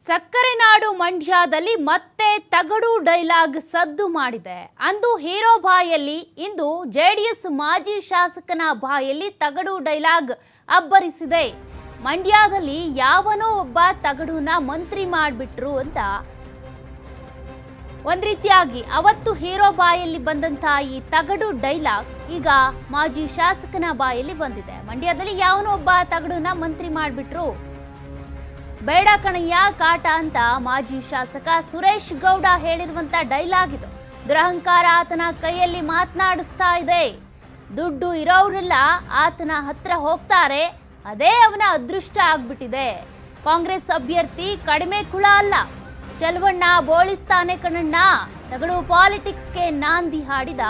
ಸಕ್ಕರೆ ನಾಡು ಮಂಡ್ಯದಲ್ಲಿ ಮತ್ತೆ ತಗಡು ಡೈಲಾಗ್ ಸದ್ದು ಮಾಡಿದೆ. ಅಂದು ಹೀರೋ ಬಾಯಲ್ಲಿ, ಇಂದು ಜೆಡಿಎಸ್ ಮಾಜಿ ಶಾಸಕನ ಬಾಯಲ್ಲಿ ತಗಡು ಡೈಲಾಗ್ ಅಬ್ಬರಿಸಿದೆ. ಮಂಡ್ಯದಲ್ಲಿ ಯಾವನೋ ಒಬ್ಬ ತಗಡುನ ಮಂತ್ರಿ ಮಾಡಿಬಿಟ್ರು ಅಂತ ಒಂದ್ ರೀತಿಯಾಗಿ ಅವತ್ತು ಹೀರೋ ಬಾಯಲ್ಲಿ ಬಂದಂತ ಈ ತಗಡು ಡೈಲಾಗ್ ಈಗ ಮಾಜಿ ಶಾಸಕನ ಬಾಯಲ್ಲಿ ಬಂದಿದೆ. ಮಂಡ್ಯದಲ್ಲಿ ಯಾವನೋ ಒಬ್ಬ ತಗಡುನ ಮಂತ್ರಿ ಮಾಡಿಬಿಟ್ರು, ಬೇಡ ಕಣಯ್ಯ ಕಾಟ ಅಂತ ಮಾಜಿ ಶಾಸಕ ಸುರೇಶ್ ಗೌಡ ಹೇಳಿರುವಂತ ಡೈಲಾಗ್ ಇದು. ದುರಹಂಕಾರ ಆತನ ಕೈಯಲ್ಲಿ ಮಾತನಾಡಿಸ್ತಾ ಇದೆ. ದುಡ್ಡು ಇರೋರೆಲ್ಲ ಆತನ ಹತ್ರ ಹೋಗ್ತಾರೆ, ಅದೇ ಅವನ ಅದೃಷ್ಟ ಆಗ್ಬಿಟ್ಟಿದೆ. ಕಾಂಗ್ರೆಸ್ ಅಭ್ಯರ್ಥಿ ಕಡಿಮೆ ಕುಳ ಅಲ್ಲ, ಚಲವಣ್ಣ ಬೋಳಿಸ್ತಾನೆ ಕಣಣ್ಣ. ತಗಡು ಪಾಲಿಟಿಕ್ಸ್ಗೆ ನಾಂದಿ ಹಾಡಿದ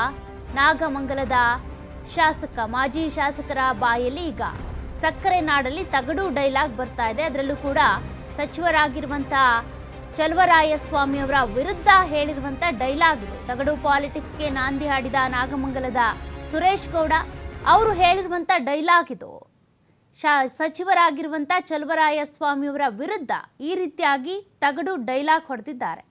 ನಾಗಮಂಗಲದ ಶಾಸಕ, ಮಾಜಿ ಶಾಸಕರ ಬಾಯಲ್ಲಿ ಈಗ ಸಕ್ಕರೆ ನಾಡಲ್ಲಿ ತಗಡು ಡೈಲಾಗ್ ಬರ್ತಾ ಇದೆ. ಅದರಲ್ಲೂ ಕೂಡ ಸಚಿವರಾಗಿರುವಂಥ ಚಲುವರಾಯಸ್ವಾಮಿ ಅವರ ವಿರುದ್ಧ ಹೇಳಿರುವಂಥ ಡೈಲಾಗ್ ಇದು. ತಗಡು ಪಾಲಿಟಿಕ್ಸ್ಗೆ ನಾಂದಿ ಹಾಡಿದ ನಾಗಮಂಗಲದ ಸುರೇಶ್ ಗೌಡ ಅವರು ಹೇಳಿರುವಂಥ ಡೈಲಾಗ್ ಇದು. ಸಚಿವರಾಗಿರುವಂಥ ಚಲುವರಾಯಸ್ವಾಮಿ ಅವರ ವಿರುದ್ಧ ಈ ರೀತಿಯಾಗಿ ತಗಡು ಡೈಲಾಗ್ ಹೊಡೆದಿದ್ದಾರೆ.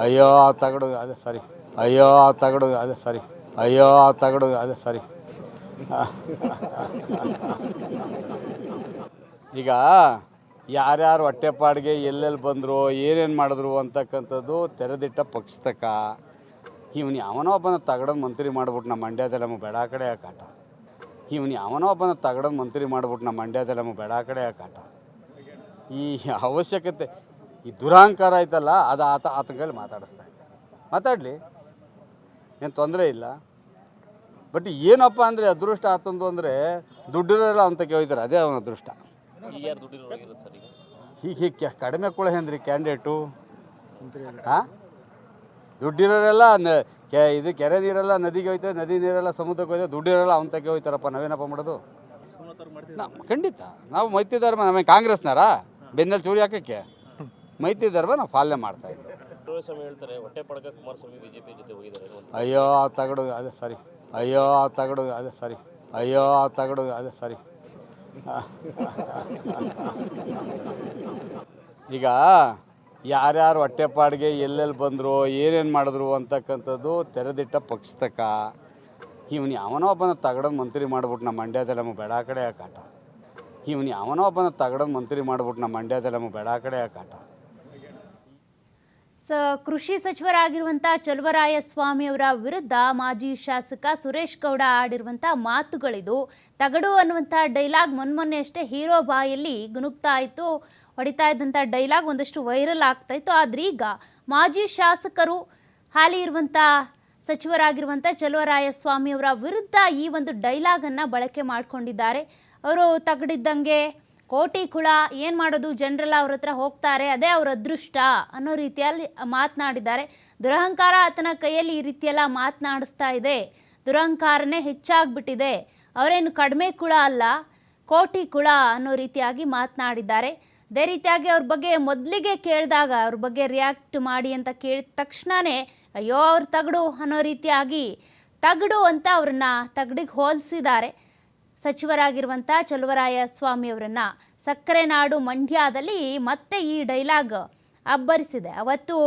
ಅಯ್ಯೋ ತಗಡು ಅದೇ ಸರಿ, ಅಯ್ಯೋ ತಗಡು ಅದೇ ಸರಿ, ಅಯ್ಯೋ ತಗಡು ಅದೇ ಸರಿ. ಈಗ ಯಾರ್ಯಾರು ಹೊಟ್ಟೆಪಾಡಿಗೆ ಎಲ್ಲೆಲ್ಲಿ ಬಂದರು, ಏನೇನು ಮಾಡಿದ್ರು ಅಂತಕ್ಕಂಥದ್ದು ತೆರೆದಿಟ್ಟ ಪುಸ್ತಕ. ಇವನು ಯಾವನೋ ಒಬ್ಬನ ತಗಡ ಮಂತ್ರಿ ಮಾಡ್ಬಿಟ್ಟು ನಮ್ಮ ಮಂಡ್ಯದಲ್ಲಿ ನಮಗೆ ಬೇಡ ಕಡೆ ಕಾಟ. ಇವನು ಯಾವನೋ ಒಬ್ಬನ ತಗಡ ಮಂತ್ರಿ ಮಾಡ್ಬಿಟ್ಟು ನಮ್ಮ ಮಂಡ್ಯದಲ್ಲಿ ನಮಗೆ ಬೇಡ ಕಡೆ ಕಾಟ. ಈ ಅವಶ್ಯಕತೆ, ಈ ದುರಹಂಕಾರ ಐತಲ್ಲ, ಅದು ಆತನ ಕೈಲಿ ಮಾತಾಡಿಸ್ತಾ ಇದ್ದೆ. ಮಾತಾಡಲಿ, ಏನು ತೊಂದರೆ ಇಲ್ಲ. ಬಟ್ ಏನಪ್ಪ ಅಂದರೆ ಅದೃಷ್ಟ ಆತಂದು ಅಂದರೆ ದುಡ್ಡಿರೋಲ್ಲ ಅಂತ ಕೇಳ್ತಾರೆ, ಅದೇ ಅವನ ಅದೃಷ್ಟ. ಹೀಗೆ ಕಡಿಮೆ ಕೂಡ ಏನ್ರಿ ಕ್ಯಾಂಡಿಡೇಟು? ಹಾಂ, ದುಡ್ಡಿರೋರೆಲ್ಲ ಇದು ಕೆರೆ ನೀರೆಲ್ಲ ನದಿಗೆ ಹೋಯ್ತದೆ, ನದಿ ನೀರೆಲ್ಲ ಸಮುದ್ರಕ್ಕೆ ಹೋಯ್ತದೆ, ದುಡ್ಡಿರೋಲ್ಲ ಅವನ ತಗೆ ಹೋಯ್ತಾರಪ್ಪ. ನಾವೇನಪ್ಪ ಮಾಡೋದು? ಖಂಡಿತ ನಾವು ಮೈತ್ರಿ ಧರ್ಮ, ನಮಗೆ ಕಾಂಗ್ರೆಸ್ನಾರ ಬೆನ್ನಲ್ಲಿ ಚೂರಿ ಹಾಕಕ್ಕೆ ಮೈತ್ರಿ ಧರ್ಮ ನಾವು ಪಾಲನೆ ಮಾಡ್ತಾ ಇದ್ದೀವಿ. ಅಯ್ಯೋ ತಗಡು ಅದೇ ಸರಿ, ಅಯ್ಯೋ ತಗಡು ಅದೇ ಸರಿ, ಅಯ್ಯೋ ತಗಡು ಅದೇ ಸರಿ. ಈಗ ಯಾರ್ಯಾರು ಹೊಟ್ಟೆಪಾಡಿಗೆ ಎಲ್ಲೆಲ್ಲಿ ಬಂದರು, ಏನೇನು ಮಾಡಿದ್ರು ಅಂತಕ್ಕಂಥದ್ದು ತೆರೆದಿಟ್ಟ ಪುಸ್ತಕ. ಇವನು ಯಾವನೋ ಒಬ್ಬನ ತಗಡ ಮಂತ್ರಿ ಮಾಡ್ಬಿಟ್ಟು ನಮ್ಮ ಮಂಡ್ಯದಲ್ಲಿ ನಮಗೆ ಬೇಡ ಕಡೆ ಕಾಟ. ಇವನು ಯಾವನೋ ಒಬ್ಬನ ತಗಡ ಮಂತ್ರಿ ಮಾಡ್ಬಿಟ್ಟು ನಮ್ಮ ಮಂಡ್ಯದಲ್ಲಿ ನಮಗೆ ಬೇಡ ಕಡೆ ಕಾಟ. ಕೃಷಿ ಸಚಿವರಾಗಿರುವಂಥ ಚಲುವರಾಯಸ್ವಾಮಿ ಅವರ ವಿರುದ್ಧ ಮಾಜಿ ಶಾಸಕ ಸುರೇಶ್ ಗೌಡ ಆಡಿರುವಂಥ ಮಾತುಗಳಿದು. ತಗಡು ಅನ್ನುವಂಥ ಡೈಲಾಗ್ ಮೊನ್ನೆ ಅಷ್ಟೇ ಹೀರೋ ಬಾಯಲ್ಲಿ ಗುನುಗ್ತಾ ಇತ್ತು, ಹೊಡಿತಾ ಇದ್ದಂಥ ಡೈಲಾಗ್ ಒಂದಷ್ಟು ವೈರಲ್ ಆಗ್ತಾ ಇತ್ತು. ಆದರೆ ಈಗ ಮಾಜಿ ಶಾಸಕರು, ಹಾಲಿ ಇರುವಂಥ ಸಚಿವರಾಗಿರುವಂಥ ಚಲುವರಾಯಸ್ವಾಮಿ ಅವರ ವಿರುದ್ಧ ಈ ಒಂದು ಡೈಲಾಗನ್ನು ಬಳಕೆ ಮಾಡಿಕೊಂಡಿದ್ದಾರೆ. ಅವರು ತಗಡಿದ್ದಂಗೆ ಕೋಟಿ ಕುಳ, ಏನು ಮಾಡೋದು, ಜನರೆಲ್ಲ ಅವ್ರ ಹತ್ರ ಹೋಗ್ತಾರೆ, ಅದೇ ಅವ್ರ ಅದೃಷ್ಟ ಅನ್ನೋ ರೀತಿಯಲ್ಲಿ ಮಾತನಾಡಿದ್ದಾರೆ. ದುರಹಂಕಾರ ಆತನ ಕೈಯಲ್ಲಿ ಈ ರೀತಿಯೆಲ್ಲ ಮಾತನಾಡಿಸ್ತಾ ಇದೆ. ದುರಹಂಕಾರನೇ ಹೆಚ್ಚಾಗ್ಬಿಟ್ಟಿದೆ, ಅವರೇನು ಕಡಿಮೆ ಕುಳ ಅಲ್ಲ, ಕೋಟಿ ಕುಳ ಅನ್ನೋ ರೀತಿಯಾಗಿ ಮಾತನಾಡಿದ್ದಾರೆ. ಅದೇ ರೀತಿಯಾಗಿ ಅವ್ರ ಬಗ್ಗೆ ಮೊದಲಿಗೆ ಕೇಳಿದಾಗ ಅವ್ರ ಬಗ್ಗೆ ರಿಯಾಕ್ಟ್ ಮಾಡಿ ಅಂತ ಕೇಳಿದ ತಕ್ಷಣವೇ ಅಯ್ಯೋ ಅವ್ರ ತಗಡು ಅನ್ನೋ ರೀತಿಯಾಗಿ ತಗಡು ಅಂತ ಅವ್ರನ್ನ ತಗಡಿಗೆ ಹೋಲಿಸಿದ್ದಾರೆ. ಸಚಿವರಾಗಿರುವಂಥ ಚಲುವರಾಯಸ್ವಾಮಿ ಅವರನ್ನು ಸಕ್ಕರೆ ನಾಡು ಮಂಡ್ಯದಲ್ಲಿ ಮತ್ತೆ ಈ ಡೈಲಾಗ್ ಅಬ್ಬರಿಸಿದೆ. ಅವತ್ತು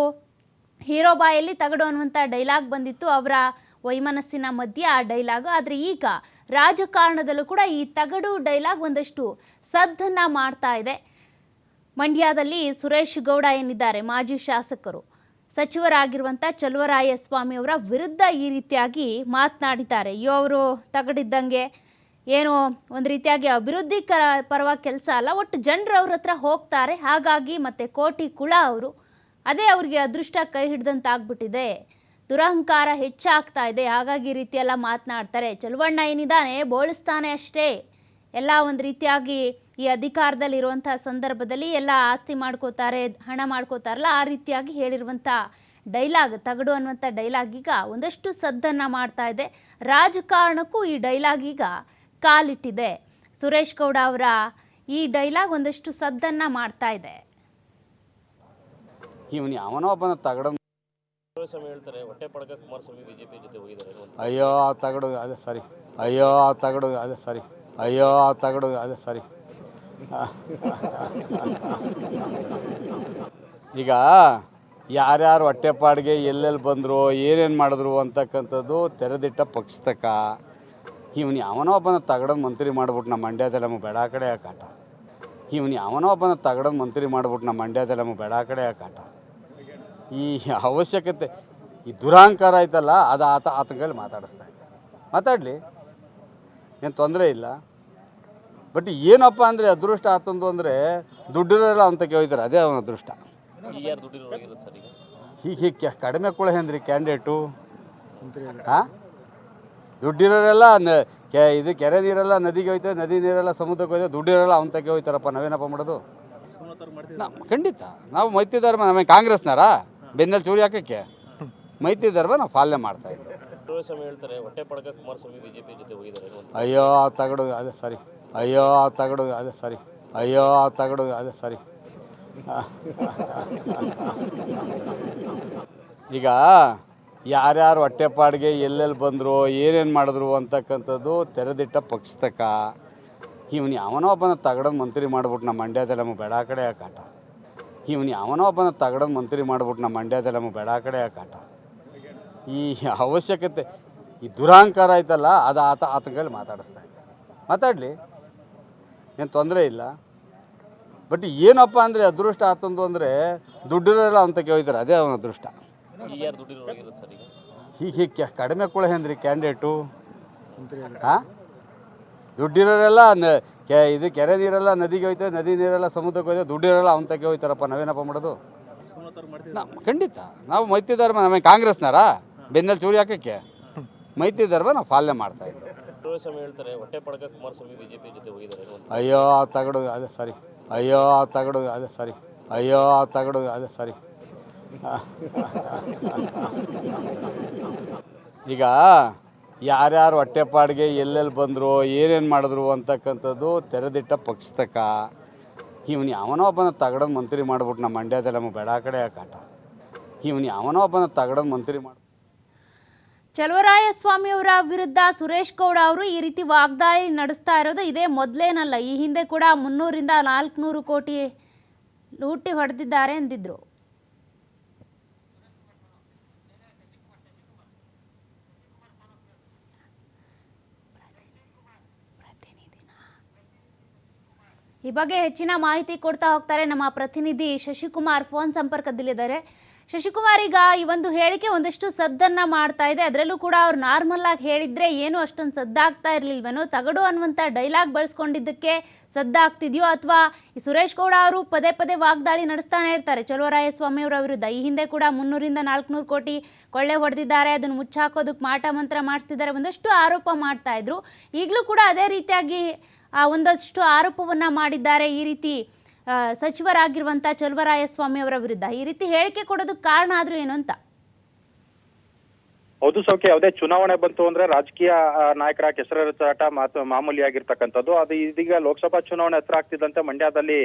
ಹೀರೋ ಬಾಯಲ್ಲಿ ತಗಡು ಅನ್ನುವಂಥ ಡೈಲಾಗ್ ಬಂದಿತ್ತು, ಅವರ ವೈಮನಸ್ಸಿನ ಮಧ್ಯೆ ಆ ಡೈಲಾಗ್. ಆದರೆ ಈಗ ರಾಜಕಾರಣದಲ್ಲೂ ಕೂಡ ಈ ತಗಡು ಡೈಲಾಗ್ ಒಂದಷ್ಟು ಸದ್ದನ್ನು ಮಾಡ್ತಾ ಇದೆ. ಮಂಡ್ಯದಲ್ಲಿ ಸುರೇಶ್ ಗೌಡ ಏನಿದ್ದಾರೆ, ಮಾಜಿ ಶಾಸಕರು, ಸಚಿವರಾಗಿರುವಂಥ ಚಲುವರಾಯಸ್ವಾಮಿ ಅವರ ವಿರುದ್ಧ ಈ ರೀತಿಯಾಗಿ ಮಾತನಾಡಿದ್ದಾರೆ. ಅಯ್ಯೋ ಅವರು ತಗಡಿದ್ದಂಗೆ, ಏನೋ ಒಂದು ರೀತಿಯಾಗಿ ಅಭಿವೃದ್ಧಿ ಪರವಾಗಿ ಕೆಲಸ ಅಲ್ಲ, ಒಟ್ಟು ಜನರು ಅವ್ರ ಹತ್ರ ಹೋಗ್ತಾರೆ, ಹಾಗಾಗಿ ಮತ್ತೆ ಕೋಟಿ ಕುಳ ಅವರು, ಅದೇ ಅವ್ರಿಗೆ ಅದೃಷ್ಟ ಕೈ ಹಿಡ್ದಂತ ಆಗ್ಬಿಟ್ಟಿದೆ, ದುರಹಂಕಾರ ಹೆಚ್ಚಾಗ್ತಾ ಇದೆ, ಹಾಗಾಗಿ ಈ ರೀತಿಯೆಲ್ಲ ಮಾತನಾಡ್ತಾರೆ. ಚಲುವಣ್ಣ ಏನಿದ್ದಾನೆ ಬೋಳಿಸ್ತಾನೆ ಅಷ್ಟೇ, ಎಲ್ಲ ಒಂದು ರೀತಿಯಾಗಿ ಈ ಅಧಿಕಾರದಲ್ಲಿರುವಂಥ ಸಂದರ್ಭದಲ್ಲಿ ಎಲ್ಲ ಆಸ್ತಿ ಮಾಡ್ಕೋತಾರೆ, ಹಣ ಮಾಡ್ಕೋತಾರಲ್ಲ, ಆ ರೀತಿಯಾಗಿ ಹೇಳಿರುವಂಥ ಡೈಲಾಗ್, ತಗಡು ಅನ್ನುವಂಥ ಡೈಲಾಗ್ ಈಗ ಒಂದಷ್ಟು ಸದ್ದನ್ನು ಮಾಡ್ತಾ ಇದೆ. ರಾಜಕಾರಣಕ್ಕೂ ಈ ಡೈಲಾಗ್ ಈಗ ಕಾಲಿಟ್ಟಿದೆ. ಸುರೇಶ್ ಗೌಡ ಅವರ ಈ ಡೈಲಾಗ್ ಒಂದಷ್ಟು ಸದ್ದನ್ನು ಮಾಡ್ತಾ ಇದೆ. ಇವನು ಯಾವನೋ ಒಬ್ಬನ ತಗಡ ಅಯ್ಯೋ ತಗಡು ಅದೇ ಸರಿ, ಅಯ್ಯೋ ತಗಡು ಅದೇ ಸರಿ, ಅಯ್ಯೋ ತಗಡು ಅದೇ ಸರಿ. ಈಗ ಯಾರ್ಯಾರು ಹೊಟ್ಟೆಪಾಡಿಗೆ ಎಲ್ಲೆಲ್ಲಿ ಬಂದರು ಏನೇನು ಮಾಡಿದ್ರು ಅಂತಕ್ಕಂಥದ್ದು ತೆರೆದಿಟ್ಟ ಪುಸ್ತಕ. ಇವನು ಯಾವನೋ ಒಬ್ಬನ ತಗಡದ ಮಂತ್ರಿ ಮಾಡ್ಬಿಟ್ಟು ನಮ್ಮ ಮಂಡ್ಯದಲ್ಲಿ ನಮಗೆ ಬೇಡ ಕಡೆ ಕಾಟ. ಇವನು ಯಾವನೋ ಒಬ್ಬನ ತಗಡದ ಮಂತ್ರಿ ಮಾಡ್ಬಿಟ್ಟು ನಮ್ಮ ಮಂಡ್ಯದಲ್ಲಿ ನಮಗೆ ಬೇಡ ಕಡೆ ಕಾಟ. ಈ ಅವಶ್ಯಕತೆ ಈ ದುರಹಂಕಾರ ಆಯ್ತಲ್ಲ ಅದು ಆತನ ಕೈಲಿ ಮಾತಾಡಿಸ್ತಾ ಇದ್ದೆ. ಮಾತಾಡಲಿ, ಏನು ತೊಂದರೆ ಇಲ್ಲ. ಬಟ್ ಏನಪ್ಪ ಅಂದರೆ ಅದೃಷ್ಟ ಆತಂದು ಅಂದರೆ ದುಡ್ಡಿರೋಲ್ಲ ಅಂತ ಕೇಳ್ತಾರೆ, ಅದೇ ಅವನ ಅದೃಷ್ಟ. ಹೀಗೆ ಕಡಿಮೆ ಕುಳೆ ಅಂದ್ರಿ ಕ್ಯಾಂಡಿಡೇಟು. ಹಾಂ, ದುಡ್ಡಿರೋರೆಲ್ಲ ಇದು ಕೆರೆ ನೀರೆಲ್ಲ ನದಿಗೆ ಹೋಯ್ತದೆ, ನದಿ ನೀರೆಲ್ಲ ಸಮುದ್ರಕ್ಕೆ ಹೋಯ್ತದೆ, ದುಡ್ಡಿರೋಲ್ಲ ಅವನ ತಗೆ ಹೋಯ್ತಾರಪ್ಪ. ನಾವೇನಪ್ಪ ಮಾಡೋದು? ಖಂಡಿತ ನಾವು ಮೈತ್ರಿ ಧರ್ಮ, ನಮಗೆ ಕಾಂಗ್ರೆಸ್ನಾರ ಬೆನ್ನಲ್ಲಿ ಚೂರಿ ಹಾಕೋಕ್ಕೆ ಮೈತ್ರಿ ಧರ್ಮ ನಾವು ಪಾಲನೆ ಮಾಡ್ತಾ ಇದ್ದೀವಿ. ಅಯ್ಯೋ ತಗಡು ಅದೇ ಸರಿ, ಅಯ್ಯೋ ತಗಡು ಅದೇ ಸರಿ, ಅಯ್ಯೋ ತಗಡು ಅದೇ ಸರಿ. ಈಗ ಯಾರ್ಯಾರು ಹೊಟ್ಟೆಪಾಡಿಗೆ ಎಲ್ಲೆಲ್ಲಿ ಬಂದರು ಏನೇನು ಮಾಡಿದ್ರು ಅಂತಕ್ಕಂಥದ್ದು ತೆರೆದಿಟ್ಟ ಪುಸ್ತಕ. ಇವನು ಯಾವನೋ ಒಬ್ಬನ ತಗಡದ ಮಂತ್ರಿ ಮಾಡ್ಬಿಟ್ಟು ನಮ್ಮ ಮಂಡ್ಯದಲ್ಲಿ ನಮಗೆ ಬೇಡ ಕಡೆ ಕಾಟ. ಇವನು ಯಾವನೋ ಒಬ್ಬನ ತಗಡದ ಮಂತ್ರಿ ಮಾಡ್ಬಿಟ್ಟು ನಮ್ಮ ಮಂಡ್ಯದಲ್ಲಿ ನಮಗೆ ಬೇಡ ಕಡೆ ಕಾಟ. ಈ ಅವಶ್ಯಕತೆ ಈ ದುರಹಂಕಾರ ಆಯ್ತಲ್ಲ ಅದು ಆತನ ಕೈಲಿ ಮಾತಾಡಿಸ್ತಾ ಇದ್ದೆ. ಮಾತಾಡಲಿ, ಏನು ತೊಂದರೆ ಇಲ್ಲ. ಬಟ್ ಏನಪ್ಪ ಅಂದರೆ ಅದೃಷ್ಟ ಆತಂದು ಅಂದರೆ ದುಡ್ಡಿರೋಲ್ಲ ಅಂತ ಕೇಳ್ತಾರೆ, ಅದೇ ಅವನ ಅದೃಷ್ಟ. ಹೀಗೆ ಕಡಿಮೆ ಕುಳೆ ಅಂದ್ರಿ ಕ್ಯಾಂಡಿಡೇಟು. ಹಾಂ, ದುಡ್ಡಿರೋರೆಲ್ಲ ಇದು ಕೆರೆ ನೀರೆಲ್ಲ ನದಿಗೆ ಹೋಯ್ತದೆ, ನದಿ ನೀರೆಲ್ಲ ಸಮುದ್ರಕ್ಕೆ ಹೋಯ್ತದೆ, ದುಡ್ಡಿರೋಲ್ಲ ಅವನ ತಗೆ ಹೋಯ್ತಾರಪ್ಪ. ನಾವೇನಪ್ಪ ಮಾಡೋದು? ಖಂಡಿತ ನಾವು ಮೈತ್ರಿ ಧರ್ಮ, ನಮಗೆ ಕಾಂಗ್ರೆಸ್ನಾರ ಬೆನ್ನಲ್ಲಿ ಚೂರಿ ಹಾಕೋಕ್ಕೆ ಮೈತ್ರಿ ಧರ್ಮ ನಾವು ಪಾಲನೆ ಮಾಡ್ತಾ ಇದ್ದೀವಿ. ಅಯ್ಯೋ ತಗಡು ಅದೇ ಸರಿ, ಅಯ್ಯೋ ತಗಡು ಅದೇ ಸರಿ, ಅಯ್ಯೋ ತಗಡು ಅದೇ ಸರಿ. ಈಗ ಯಾರ್ಯಾರು ಹೊಟ್ಟೆಪಾಡಿಗೆ ಎಲ್ಲೆಲ್ಲಿ ಬಂದರು ಏನೇನು ಮಾಡಿದ್ರು ಅಂತಕ್ಕಂಥದ್ದು ತೆರೆದಿಟ್ಟ ಪುಸ್ತಕ. ಇವನು ಯಾವನೋ ಒಬ್ಬನ ತಗಡದ ಮಂತ್ರಿ ಮಾಡ್ಬಿಟ್ಟು ನಮ್ಮ ಮಂಡ್ಯದಲ್ಲಿ ನಮಗೆ ಬೇಡ ಕಡೆ ಕಾಟ. ಇವನು ಯಾವನೋ ಒಬ್ಬನ ತಗಡದ ಮಂತ್ರಿ ಮಾಡಿ ಚಲುವರಾಯಸ್ವಾಮಿಯವರ ವಿರುದ್ಧ ಸುರೇಶ್ ಗೌಡ ಅವರು ಈ ರೀತಿ ವಾಗ್ದಾಳಿ ನಡೆಸ್ತಾ ಇರೋದು ಇದೇ ಮೊದಲೇನಲ್ಲ. ಈ ಹಿಂದೆ ಕೂಡ 300ರಿಂದ 400 ಕೋಟಿ ಲೂಟಿ ಹೊಡೆದಿದ್ದಾರೆ ಎಂದಿದ್ರು. ಈ ಬಗ್ಗೆ ಹೆಚ್ಚಿನ ಮಾಹಿತಿ ಕೊಡ್ತಾ ಹೋಗ್ತಾರೆ ನಮ್ಮ ಪ್ರತಿನಿಧಿ ಶಶಿಕುಮಾರ್. ಫೋನ್ ಸಂಪರ್ಕದಲ್ಲಿದ್ದಾರೆ. ಶಶಿಕುಮಾರ್, ಈಗ ಈ ಒಂದು ಹೇಳಿಕೆ ಒಂದಷ್ಟು ಸದ್ದನ್ನ ಮಾಡ್ತಾ ಇದೆ. ಅದರಲ್ಲೂ ಕೂಡ ಅವ್ರು ನಾರ್ಮಲ್ ಆಗಿ ಹೇಳಿದ್ರೆ ಏನು ಅಷ್ಟೊಂದು ಸದ್ದಾಗ್ತಾ ಇರಲಿಲ್ವೇನೋ? ತಗಡು ಅನ್ನುವಂಥ ಡೈಲಾಗ್ ಬಳಸ್ಕೊಂಡಿದ್ದಕ್ಕೆ ಸದ್ದಾಗ್ತಿದೆಯೋ, ಅಥವಾ ಈ ಸುರೇಶ್ ಗೌಡ ಅವರು ಪದೇ ಪದೇ ವಾಗ್ದಾಳಿ ನಡೆಸ್ತಾನೆ ಇರ್ತಾರೆ ಚಲುವರಾಯಸ್ವಾಮಿ ಅವರ ವಿರುದ್ಧ? ಈ ಹಿಂದೆ ಕೂಡ 300ರಿಂದ 400 ಕೋಟಿ ಕೊಳ್ಳೆ ಹೊಡೆದಿದ್ದಾರೆ, ಅದನ್ನು ಮುಚ್ಚಾಕೋದಕ್ಕೆ ಮಾಟ ಮಂತ್ರ ಮಾಡಿಸ್ತಿದ್ದಾರೆ, ಒಂದಷ್ಟು ಆರೋಪ ಮಾಡ್ತಾ ಇದ್ರು. ಈಗಲೂ ಕೂಡ ಅದೇ ರೀತಿಯಾಗಿ ಒಂದಷ್ಟು ಆರೋಪವನ್ನು ಮಾಡಿದ್ದಾರೆ ಈ ರೀತಿ ಸಚಿವರಾಗಿರುವಂಥ ಚಲುವರಾಯಸ್ವಾಮಿ ಅವರ ವಿರುದ್ಧ. ಈ ರೀತಿ ಹೇಳಿಕೆ ಕೊಡೋದಕ್ಕೆ ಕಾರಣ ಆದ್ರೂ ಏನು ಅಂತ? ಹೌದು ಸೌಖ್ಯ, ಯಾವುದೇ ಚುನಾವಣೆ ಬಂತು ಅಂದ್ರೆ ರಾಜಕೀಯ ನಾಯಕರ ಕೆಸರೆರಚಾಟ ಮಾಮೂಲಿಯಾಗಿರ್ತಕ್ಕಂಥದ್ದು. ಅದು ಇದೀಗ ಲೋಕಸಭಾ ಚುನಾವಣೆ ಹತ್ರ ಆಗ್ತಿದ್ದಂತೆ ಮಂಡ್ಯದಲ್ಲಿ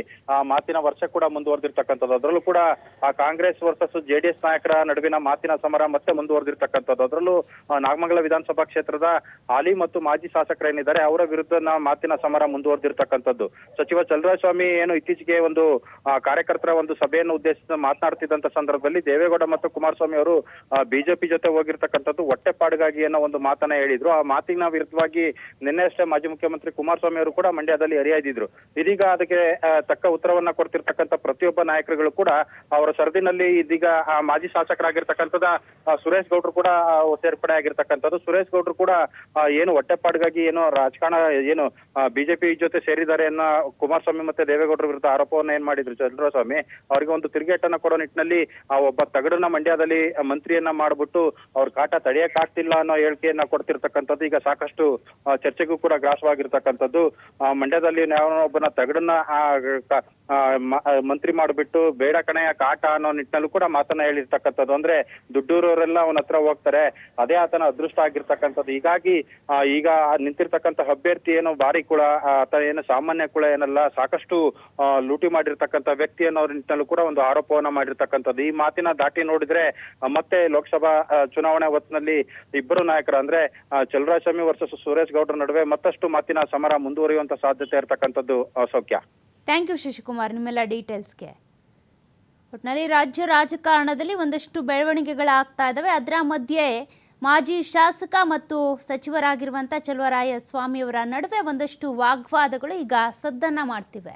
ಮಾತಿನ ವರ್ಷ ಕೂಡ ಮುಂದುವರೆದಿರ್ತಕ್ಕಂಥದ್ದು. ಅದರಲ್ಲೂ ಕೂಡ ಕಾಂಗ್ರೆಸ್ ವರ್ಸಸ್ JDS ನಾಯಕರ ನಡುವಿನ ಮಾತಿನ ಸಮರ ಮತ್ತೆ ಮುಂದುವರೆದಿರ್ತಕ್ಕಂಥದ್ದು. ಅದರಲ್ಲೂ ನಾಗಮಂಗಲ ವಿಧಾನಸಭಾ ಕ್ಷೇತ್ರದ ಹಾಲಿ ಮತ್ತು ಮಾಜಿ ಶಾಸಕರೇನಿದ್ದಾರೆ ಅವರ ವಿರುದ್ಧ ಮಾತಿನ ಸಮರ ಮುಂದುವರೆದಿರ್ತಕ್ಕಂಥದ್ದು. ಸಚಿವ ಚಲುವರಾಯಸ್ವಾಮಿ ಏನು ಇತ್ತೀಚೆಗೆ ಒಂದು ಕಾರ್ಯಕರ್ತರ ಒಂದು ಸಭೆಯನ್ನು ಉದ್ದೇಶಿಸಿ ಮಾತನಾಡ್ತಿದ್ದಂತ ಸಂದರ್ಭದಲ್ಲಿ ದೇವೇಗೌಡ ಮತ್ತು ಕುಮಾರಸ್ವಾಮಿ ಅವರು ಬಿಜೆಪಿ ಜೊತೆ ಹೋಗಿರ್ತಕ್ಕಂಥ ಹೊಟ್ಟೆಪಾಡಿಗಾಗಿ ಅನ್ನೋ ಒಂದು ಮಾತನ್ನ ಹೇಳಿದ್ರು. ಆ ಮಾತಿನ ವಿರುದ್ಧವಾಗಿ ನಿನ್ನೆ ಅಷ್ಟೇ ಮಾಜಿ ಮುಖ್ಯಮಂತ್ರಿ ಕುಮಾರಸ್ವಾಮಿ ಅವರು ಕೂಡ ಮಂಡ್ಯದಲ್ಲಿ ಹರಿಹಾಯ್ದಿದ್ರು. ಇದೀಗ ಅದಕ್ಕೆ ತಕ್ಕ ಉತ್ತರವನ್ನ ಕೊಡ್ತಿರ್ತಕ್ಕಂಥ ಪ್ರತಿಯೊಬ್ಬ ನಾಯಕರುಗಳು ಕೂಡ ಅವರ ಸರದಿನಲ್ಲಿ ಇದೀಗ ಮಾಜಿ ಶಾಸಕರಾಗಿರ್ತಕ್ಕಂಥದ ಸುರೇಶ್ ಗೌಡ್ರು ಕೂಡ ಸೇರ್ಪಡೆ ಆಗಿರ್ತಕ್ಕಂಥದ್ದು. ಸುರೇಶ್ ಗೌಡ್ರು ಕೂಡ ಏನು ಹೊಟ್ಟೆಪಾಡಿಗಾಗಿ ಏನು ರಾಜಕಾರಣ ಏನು ಬಿಜೆಪಿ ಜೊತೆ ಸೇರಿದ್ದಾರೆ ಅನ್ನೋ ಕುಮಾರಸ್ವಾಮಿ ಮತ್ತೆ ದೇವೇಗೌಡರ ವಿರುದ್ಧ ಆರೋಪವನ್ನ ಏನ್ ಮಾಡಿದ್ರು ಚಲುವರಾಯಸ್ವಾಮಿ, ಅವರಿಗೆ ಒಂದು ತಿರುಗೇಟನ್ನ ಕೊಡೋ ನಿಟ್ಟಿನಲ್ಲಿ ಒಬ್ಬ ತಗಡನ್ನ ಮಂಡ್ಯದಲ್ಲಿ ಮಂತ್ರಿಯನ್ನ ಮಾಡ್ಬಿಟ್ಟು ಅವ್ರ ಕಾಟ ತಡೆಯಕ್ಕಾಗ್ತಿಲ್ಲ ಅನ್ನೋ ಹೇಳಿಕೆಯನ್ನ ಕೊಡ್ತಿರ್ತಕ್ಕಂಥದ್ದು ಈಗ ಸಾಕಷ್ಟು ಚರ್ಚೆಗೂ ಕೂಡ ಗ್ರಾಸವಾಗಿರ್ತಕ್ಕಂಥದ್ದು. ಮಂಡ್ಯದಲ್ಲಿ ಒಬ್ಬನ ತಗಡನ್ನ ಮಂತ್ರಿ ಮಾಡಿಬಿಟ್ಟು ಬೇಡ ಕಣೆಯ ಕಾಟ ಅನ್ನೋ ನಿಟ್ಟಿನಲ್ಲೂ ಕೂಡ ಮಾತನ್ನ ಹೇಳಿರ್ತಕ್ಕಂಥದ್ದು. ಅಂದ್ರೆ ದುಡ್ಡೂರವರೆಲ್ಲ ಅವನ ಹತ್ರ ಹೋಗ್ತಾರೆ, ಅದೇ ಆತನ ಅದೃಷ್ಟ ಆಗಿರ್ತಕ್ಕಂಥದ್ದು. ಹೀಗಾಗಿ ಈಗ ನಿಂತಿರ್ತಕ್ಕಂಥ ಅಭ್ಯರ್ಥಿ ಏನು ಭಾರಿ ಕುಳ ಅಥವಾ ಏನು ಸಾಮಾನ್ಯ ಕುಳ ಏನಲ್ಲ, ಸಾಕಷ್ಟು ಲೂಟಿ ಮಾಡಿರ್ತಕ್ಕಂಥ ವ್ಯಕ್ತಿ ಅನ್ನೋ ನಿಟ್ಟಿನಲ್ಲೂ ಕೂಡ ಒಂದು ಆರೋಪವನ್ನ ಮಾಡಿರ್ತಕ್ಕಂಥದ್ದು. ಈ ಮಾತಿನ ದಾಟಿ ನೋಡಿದ್ರೆ ಮತ್ತೆ ಲೋಕಸಭಾ ಚುನಾವಣೆ ಹೊತ್ನಲ್ಲಿ ಇಬ್ಬರು ನಾಯಕರ ಅಂದ್ರೆ ಚಲುವರಾಯಸ್ವಾಮಿ ವರ್ಸಸ್ ಸುರೇಶ್ ಗೌಡ್ರ ನಡುವೆ ಮತ್ತಷ್ಟು ಮಾತಿನ ಸಮರ ಮುಂದುವರಿಯುವಂತ ಸಾಧ್ಯತೆ ಇರತಕ್ಕಂಥದ್ದು ಸೌಖ್ಯ. ಥ್ಯಾಂಕ್ ಯು ಶಶಿಕುಮಾರ್ ನಿಮ್ಮೆಲ್ಲ ಡೀಟೇಲ್ಸ್ಗೆ. ಒಟ್ಟಿನಲ್ಲಿ ರಾಜ್ಯ ರಾಜಕಾರಣದಲ್ಲಿ ಒಂದಷ್ಟು ಬೆಳವಣಿಗೆಗಳಾಗ್ತಾ ಇದ್ದಾವೆ. ಅದರ ಮಧ್ಯೆ ಮಾಜಿ ಶಾಸಕ ಮತ್ತು ಸಚಿವರಾಗಿರುವಂಥ ಚಲುವರಾಯಸ್ವಾಮಿಯವರ ನಡುವೆ ಒಂದಷ್ಟು ವಾಗ್ವಾದಗಳು ಈಗ ಸದ್ದನ್ನು ಮಾಡ್ತಿವೆ.